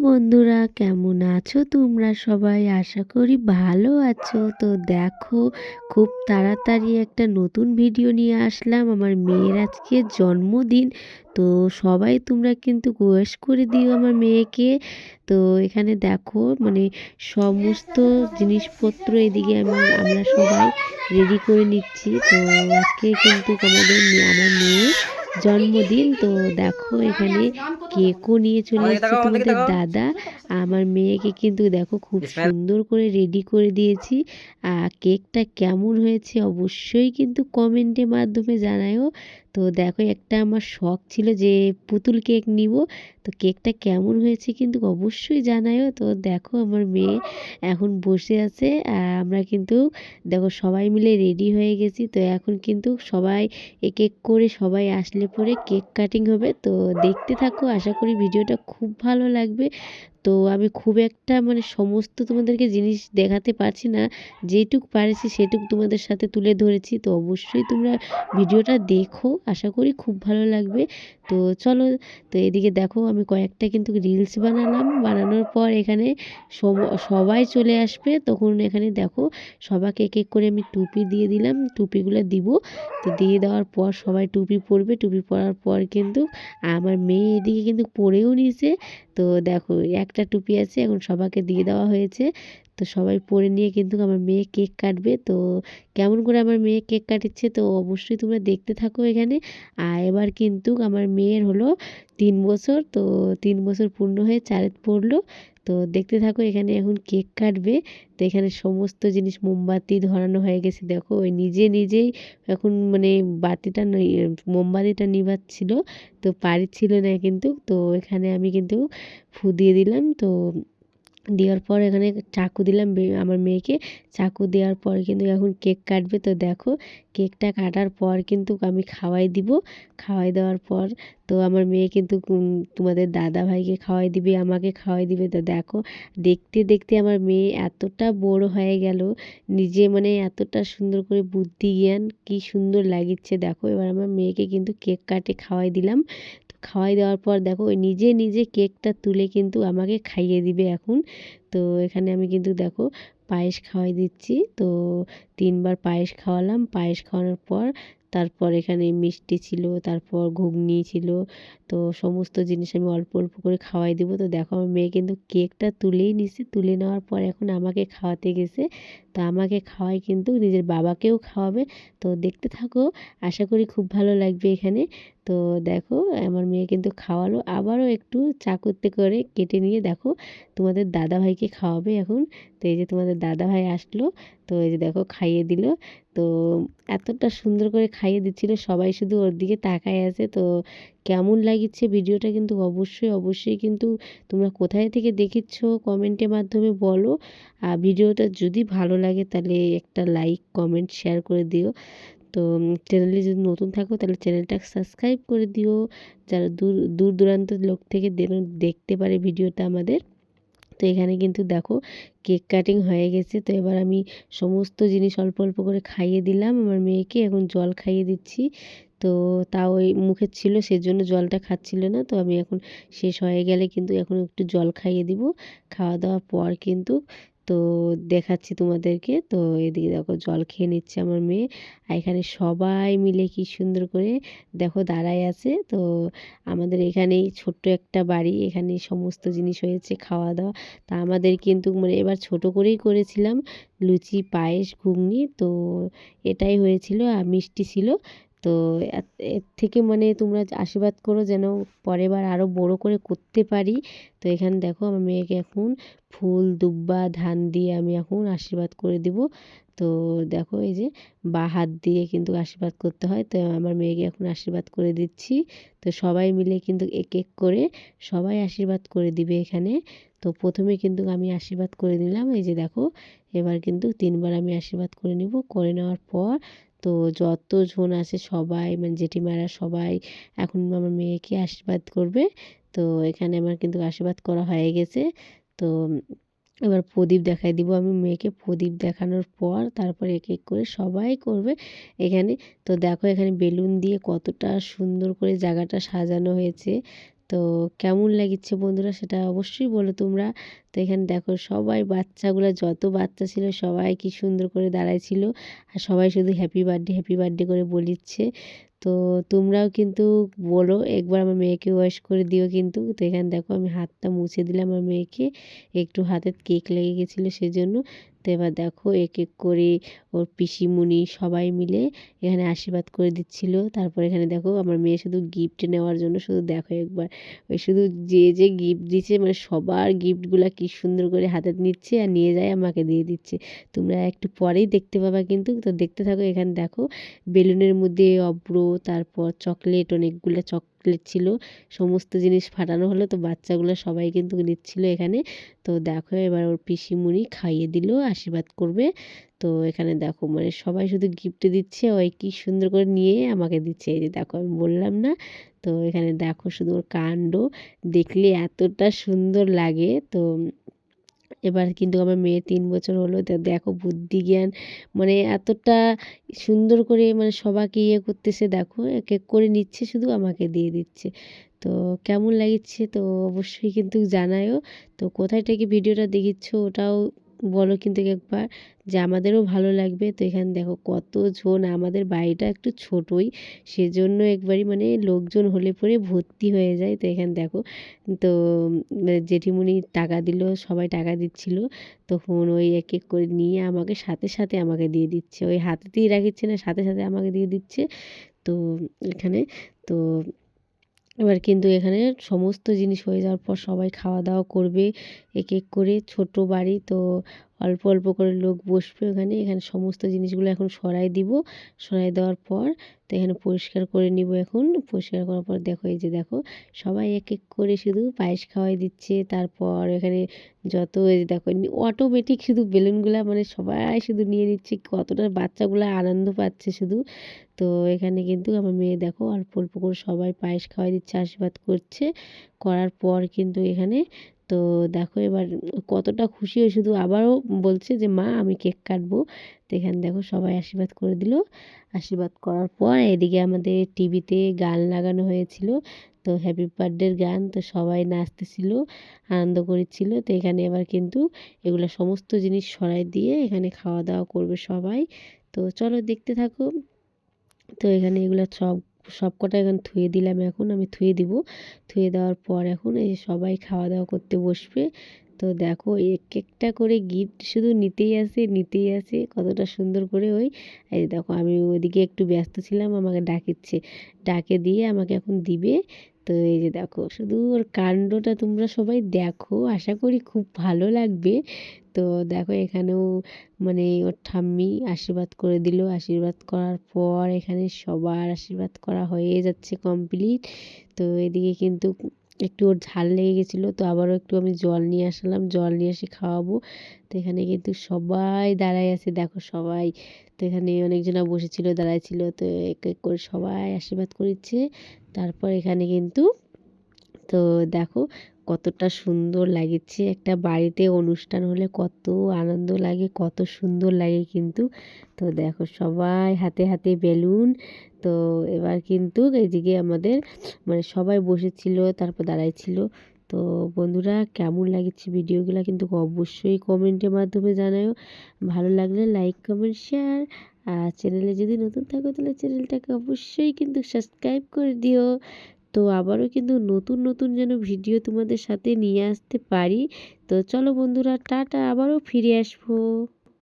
বন্ধুরা, কেমন আছো তোমরা সবাই? আশা করি ভালো আছো। তো দেখো, খুব তাড়াতাড়ি একটা নতুন ভিডিও নিয়ে আসলাম। আমার মেয়ের আজকে জন্মদিন। তো সবাই তোমরা কিন্তু উইশ করে দিও আমার মেয়েকে। তো এখানে দেখো মানে সমস্ত জিনিসপত্র এদিকে আমরা সবাই রেডি করে নিচ্ছি। তো আজকে কিন্তু আমার মেয়ের জন্মদিন। তো দেখো এখানে কেকও নিয়ে চলে এসেছে তোমাদের দাদা। আমার মেয়েকে কিন্তু দেখো খুব সুন্দর করে রেডি করে দিয়েছি। কেকটা কেমন হয়েছে অবশ্যই কিন্তু কমেন্টের মাধ্যমে জানায়ও। তো দেখো, একটা আমার শখ ছিল যে পুতুল কেক নিব। তো কেকটা কেমন হয়েছে কিন্তু অবশ্যই জানায়ও। তো দেখো আমার মেয়ে এখন বসে আছে। আমরা কিন্তু দেখো সবাই মিলে রেডি হয়ে গেছি। তো এখন কিন্তু সবাই এক এক করে সবাই আসলে পরে কেক কাটিং হবে। তো দেখতে থাকো, আশা করি ভিডিওটা খুব ভালো লাগবে। তো আমি খুব একটা মানে সমস্ত তোমাদেরকে জিনিস দেখাতে পারছি না, যেটুক পারছি সেটুক তোমাদের সাথে তুলে ধরেছি। তো অবশ্যই তোমরা ভিডিওটা দেখো, আশা করি খুব ভালো লাগবে। তো চলো, তো এদিকে দেখো আমি কয়েকটা কিন্তু রিলস বানালাম। বানানোর পর এখানে সবাই চলে আসবে। তখন এখানে দেখো সবাইকে এক এক করে আমি টুপি দিয়ে দিলাম, টুপিগুলো দিব। তো দিয়ে দেওয়ার পর সবাই টুপি পরবে। টুপি পরার পর কিন্তু আমার মেয়ে এদিকে কিন্তু পরেও নিয়েছে। তো দেখো একটা টুপি আছে, এখন সবাইকে দিয়ে দেওয়া হয়েছে। তো সবাই পরে নিয়ে কিন্তু আমার মেয়ে কেক কাটবে। তো কেমন করে আমার মেয়ে কেক কাটিচ্ছে তো অবশ্যই তোমরা দেখতে থাকো এখানে। আর এবার কিন্তু আমার মেয়ের হলো 3 বছর। তো 3 বছর পূর্ণ হয়ে 4 পড়লো। তো দেখতে থাকো, এখানে এখন কেক কাটবে। তো এখানে সমস্ত জিনিস মোমবাতি ধরানো হয়ে গেছে। দেখো ওই নিজে নিজেই এখন মানে মোমবাতিটা নিভাচ্ছিল। তো পারছিল না কিন্তু। তো এখানে আমি কিন্তু ফু দিয়ে দিলাম। তো দেওয়ার পর এখানে চাকু দিলাম আমার মেয়েকে। চাকু দেওয়ার পর কিন্তু এখন কেক কাটবে। তো দেখো কেকটা কাটার পর কিন্তু আমি খাওয়াই দিব। খাওয়াই দেওয়ার পর তো আমার মেয়ে কিন্তু তোমাদের দাদা ভাইকে খাওয়াই দিবে, আমাকে খাওয়াই দিবে। তো দেখো দেখতে দেখতে আমার মেয়ে এতটা বড় হয়ে গেল, নিজে মানে এতটা সুন্দর করে বুদ্ধি জ্ঞান কি সুন্দর লাগিচ্ছে। দেখো এবার আমার মেয়েকে কিন্তু কেক কাটে খাওয়াই দিলাম। তো খাওয়াই দেওয়ার পর দেখো ওই নিজে নিজে কেকটা তুলে কিন্তু আমাকে খাইয়ে দিবে এখন। তো এখানে আমি কিন্তু দেখো পায়েস খাওয়াই দিচ্ছি। তো 3বার পায়েস খাওয়ালাম। পায়েস খাওয়ানোর পর তারপর এখানে মিষ্টি ছিল, তারপর ঘুগনি ছিল। তো সমস্ত জিনিস আমি অল্প অল্প করে খাওয়াই দিব। তো দেখো আমার মেয়ে কিন্তু কেকটা তুলেই নিছে। তুলে নেওয়ার পর এখন আমাকে খাওয়াতে গেছে। তো আমাকে খাওয়াই কিন্তু নিজের বাবাকেও খাওয়াবে। তো দেখতে থাকো, আশা করি খুব ভালো লাগবে এখানে। তো দেখো আমার মেয়ে কিন্তু খাওয়ালো, আবারও একটু চাকুতে করে কেটে নিয়ে দেখো তোমাদের দাদা ভাইকে খাওয়াবে এখন। তো এই যে তোমাদের দাদা ভাই আসলো। তো এই যে দেখো খাইয়ে দিল। তো এতটা সুন্দর করে খাইয়ে দিচ্ছিল, সবাই শুধু ওর দিকে তাকায় আছে। তো কেমন লাগিচ্ছে ভিডিওটা কিন্তু অবশ্যই অবশ্যই কিন্তু তোমরা কোথায় থেকে দেখেছো কমেন্টের মাধ্যমে বলো। আর ভিডিওটা যদি ভালো লাগে তাহলে একটা লাইক কমেন্ট শেয়ার করে দিও। তো চ্যানেলে যদি নতুন থাকো তাহলে চ্যানেলটা সাবস্ক্রাইব করে দিও, যারা দূর দূর দূরান্তের লোক থেকে দেখতে পারে ভিডিওটা আমাদের। তো এখানে কিন্তু দেখো কেক কাটিং হয়ে গেছে। তো এবার আমি সমস্ত জিনিস অল্প অল্প করে খাইয়ে দিলাম আমার মেয়েকে। এখন জল খাইয়ে দিচ্ছি। তো তাও ওই মুখে ছিল সেজন্য জলটা খাচ্ছিল না। তো আমি এখন শেষ হয়ে গেলে কিন্তু এখন একটু জল খাইয়ে দিব। খাওয়া দাওয়ার পর কিন্তু তো দেখাচ্ছি তোমাদেরকে। তো এদিকে দেখো জল খেয়ে নিচ্ছে আমার মেয়ে। আর এখানে সবাই মিলে কি সুন্দর করে দেখো দাঁড়ায় আছে। তো আমাদের এখানেই ছোট্ট একটা বাড়ি, এখানে সমস্ত জিনিস হয়েছে খাওয়া দাওয়া। তা আমাদের কিন্তু মানে এবার ছোট করেই করেছিলাম, লুচি পায়েস ঘুগনি। তো এটাই হয়েছিল আর মিষ্টি ছিল। তো এর থেকে মানে তোমরা আশীর্বাদ করো যেন পরের বার আরও বড় করে করতে পারি। তো এখানে দেখো আমার মেয়েকে এখন ফুল দুব্বা ধান দিয়ে আমি এখন আশীর্বাদ করে দিব। তো দেখো এই যে হাত দিয়ে কিন্তু আশীর্বাদ করতে হয়। তো আমার মেয়েকে এখন আশীর্বাদ করে দিচ্ছি। তো সবাই মিলে কিন্তু এক এক করে সবাই আশীর্বাদ করে দিবে এখানে। তো প্রথমে কিন্তু আমি আশীর্বাদ করে নিলাম, এই যে দেখো এবার কিন্তু 3বার আমি আশীর্বাদ করে নিব। করে নেওয়ার পর তো যতজন আছে সবাই মানে জেঠিমারা সবাই এখন আমার মেয়েকে আশীর্বাদ করবে। তো এখানে আমার কিন্তু আশীর্বাদ করা হয়ে গেছে। তো এবার প্রদীপ দেখাই দিব আমি মেয়েকে। প্রদীপ দেখানোর পর তারপরে এক এক করে সবাই করবে এখানে। তো দেখো এখানে বেলুন দিয়ে কতটা সুন্দর করে জায়গাটা সাজানো হয়েছে। তো কেমন লাগিচ্ছে বন্ধুরা সেটা অবশ্যই বলো তোমরা। তো এখানে দেখো সবাই বাচ্চাগুলো যত বাচ্চা ছিল সবাই কি সুন্দর করে দাঁড়ায় ছিল আর সবাই শুধু হ্যাপি বার্থডে করে বলিচ্ছে। তো তোমরাও কিন্তু বলো একবার আমার মেয়েকে ওয়াশ করে দিও কিন্তু। তো এখানে দেখো আমি হাতটা মুছে দিলাম আমার মেয়েকে, একটু হাতে কেক লেগে গেছিলো সেজন্য। তো এবার দেখো এক এক করে ওর পিসিমণি সবাই মিলে এখানে আশীর্বাদ করে দিচ্ছিল। তারপর এখানে দেখো আমার মেয়ে শুধু গিফট নেওয়ার জন্য শুধু দেখো একবার ওই শুধু যে গিফট দিচ্ছে মানে সবার গিফটগুলা কি সুন্দর করে হাতে নিচ্ছে আর নিয়ে যায় আমাকে দিয়ে দিচ্ছে। তোমরা একটু পরেই দেখতে পাবা কিন্তু। তো দেখতে থাকো। এখানে দেখো বেলুনের মধ্যে অব্র, তারপর চকলেট, অনেকগুলো চকলেট ছিল, সমস্ত জিনিস ফাটানো হলো। তো বাচ্চাগুলো সবাই কিন্তু নিচ্ছিল এখানে। তো দেখো এবার ওর পিসিমণি খাইয়ে দিল, আশীর্বাদ করবে। তো এখানে দেখো মানে সবাই শুধু গিফট দিচ্ছে, ওই কি সুন্দর করে নিয়ে আমাকে দিচ্ছে। এই যে দেখো আমি বললাম না। তো এখানে দেখো শুধু ওর কাণ্ড দেখলে এতটা সুন্দর লাগে। তো এবার কিন্তু আমার মেয়ে 3 বছর হলো। তো দেখো বুদ্ধি জ্ঞান মানে এতটা সুন্দর করে মানে সবাইকে ইয়ে করতেছে, দেখো এক এক করে নিচ্ছে শুধু আমাকে দিয়ে দিচ্ছে। তো কেমন লাগছে তো অবশ্যই কিন্তু জানায়ও। তো কোথায় থেকে ভিডিওটা দেখিচ্ছ ওটাও বলো কিন্তু একবার, যে আমাদেরও ভালো লাগবে। তো এখানে দেখো কতজন, আমাদের বাড়িটা একটু ছোটই সেজন্য একবারই মানে লোকজন হলে পরে ভর্তি হয়ে যায়। তো এখানে দেখো তো জেঠিমণি টাকা দিল, সবাই টাকা দিচ্ছিল। তখন ওই এক এক করে নিয়ে আমাকে সাথে সাথে আমাকে দিয়ে দিচ্ছে, ওই হাতেতেই রাখিচ্ছে না, সাথে সাথে আমাকে দিয়ে দিচ্ছে। তো এখানে তো এবার কিন্তু এখানে সমস্ত জিনিস হয়ে যাওয়ার পর সবাই খাওয়া দাওয়া করবে এক এক করে। ছোট বাড়ি তো অল্প অল্প করে লোক বসবে ওখানে। এখানে সমস্ত জিনিসগুলো এখন সরাই দিব। সরাই দেওয়ার পর তো এখানে পরিষ্কার করে নিব এখন। পরিষ্কার করার পর দেখো এই যে দেখো সবাই এক এক করে শুধু পায়েস খাওয়াই দিচ্ছে। তারপর এখানে যত এই যে দেখো অটোমেটিক শুধু বেলুনগুলা মানে সবাই শুধু নিয়ে নিচ্ছে, কতটা বাচ্চাগুলো আনন্দ পাচ্ছে শুধু। তো এখানে কিন্তু আমার মেয়ে দেখো অল্প অল্প করে সবাই পায়েস খাওয়াই দিচ্ছে, আশীর্বাদ করছে। করার পর কিন্তু এখানে তো দেখো এবার কতটা খুশি হয়ে শুধু আবারও বলছে যে মা আমি কেক কাটবো। তো এখানে দেখো সবাই আশীর্বাদ করে দিল। আশীর্বাদ করার পর এদিকে আমাদের টিভিতে গান লাগানো হয়েছিল, তো হ্যাপি বার্থডের গান। তো সবাই নাচতেছিল, আনন্দ করছিল। তো এখানে এবার কিন্তু এগুলো সমস্ত জিনিস সরাই দিয়ে এখানে খাওয়া দাওয়া করবে সবাই। তো চলো দেখতে থাকো। তো এখানে এগুলো সব কটা এখন ধুয়ে দিলাম, এখন আমি ধুয়ে দিব। ধুয়ে দেওয়ার পর এখন এই যে সবাই খাওয়া দাওয়া করতে বসবে। তো দেখো এক একটা করে গিফট শুধু নিতেই আসে নিতেই আসে, কতটা সুন্দর করে ওই এই যে দেখো আমি ওইদিকে একটু ব্যস্ত ছিলাম, আমাকে ডাকিচ্ছে, ডাকে দিয়ে আমাকে এখন দিবে। তো এই যে দেখো শুধু ওর কাণ্ডটা তোমরা সবাই দেখো, আশা করি খুব ভালো লাগবে। তো দেখো এখানেও মানে ওর ঠাম্মি আশীর্বাদ করে দিল। আশীর্বাদ করার পর এখানে সবার আশীর্বাদ করা হয়ে যাচ্ছে কমপ্লিট। তো এদিকে কিন্তু একটু ওর ঝাল লেগে গেছিলো, তো আবারও একটু আমি জল নিয়ে আসলাম, জল নিয়ে এসে খাওয়াবো। তো এখানে কিন্তু সবাই দাঁড়ায় আছে দেখো সবাই। তো এখানে অনেকজনা বসেছিল, দাঁড়ায় ছিল। তো এক এক করে সবাই আশীর্বাদ করেছে। তারপর এখানে কিন্তু তো দেখো কতটা সুন্দর লাগছে, একটা বাড়িতে অনুষ্ঠান হলে কত আনন্দ লাগে, কত সুন্দর লাগে কিন্তু। তো দেখো সবাই হাতে হাতে বেলুন। তো এবার কিন্তু এইদিকে আমাদের মানে সবাই বসেছিল, তারপর দাঁড়াইছিল। তো বন্ধুরা কেমন লাগছে ভিডিওগুলো কিন্তু অবশ্যই কমেন্টের মাধ্যমে জানাও। ভালো লাগলে লাইক কমেন্ট শেয়ার, আর চ্যানেলে যদি নতুন থাকো তাহলে চ্যানেলটাকে অবশ্যই কিন্তু সাবস্ক্রাইব করে দিও। তো আবারও কিন্তু নতুন নতুন যেন ভিডিও তোমাদের সাথে নিয়ে আসতে পারি। তো চলো বন্ধুরা টাটা, আবারও ফিরে আসবো।